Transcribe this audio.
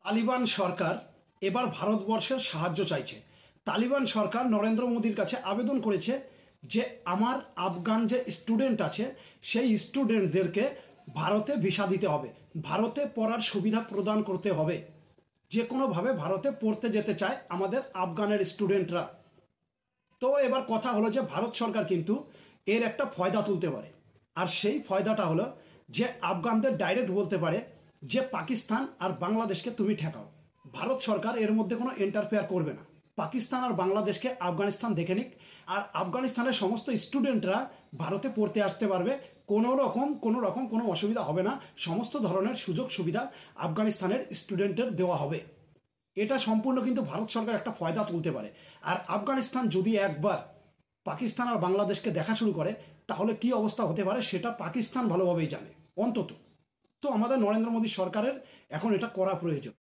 তালিবান সরকার এবার ভারতবর্ষের সাহায্য চাইছে। তালিবান সরকার নরেন্দ্র মোদীর কাছে আবেদন করেছে যে আমার আফগান যে স্টুডেন্ট আছে সেই স্টুডেন্টদেরকে ভারতে ভিসা দিতে হবে, ভারতে পড়ার সুবিধা প্রদান করতে হবে। যে কোনোভাবে ভারতে পড়তে যেতে চায় আমাদের আফগানের স্টুডেন্টরা। তো এবার কথা হলো যে ভারত সরকার কিন্তু এর একটা ফয়দা তুলতে পারে, আর সেই ফয়দাটা হলো যে আফগানদের ডাইরেক্ট বলতে পারে যে পাকিস্তান আর বাংলাদেশকে তুমি ঠেকাও। ভারত সরকার এর মধ্যে কোনো ইন্টারফেয়ার করবে না। পাকিস্তান আর বাংলাদেশকে আফগানিস্তান দেখে নিক, আর আফগানিস্তানের সমস্ত স্টুডেন্টরা ভারতে পড়তে আসতে পারবে। কোনো রকম কোনো অসুবিধা হবে না। সমস্ত ধরনের সুযোগ সুবিধা আফগানিস্তানের স্টুডেন্টের দেওয়া হবে। এটা সম্পূর্ণ কিন্তু ভারত সরকার একটা ফয়দা তুলতে পারে। আর আফগানিস্তান যদি একবার পাকিস্তান আর বাংলাদেশকে দেখা শুরু করে তাহলে কি অবস্থা হতে পারে সেটা পাকিস্তান ভালোভাবেই জানে অন্তত। তো আমাদের নরেন্দ্র মোদী সরকারের এখন এটা করা প্রয়োজন।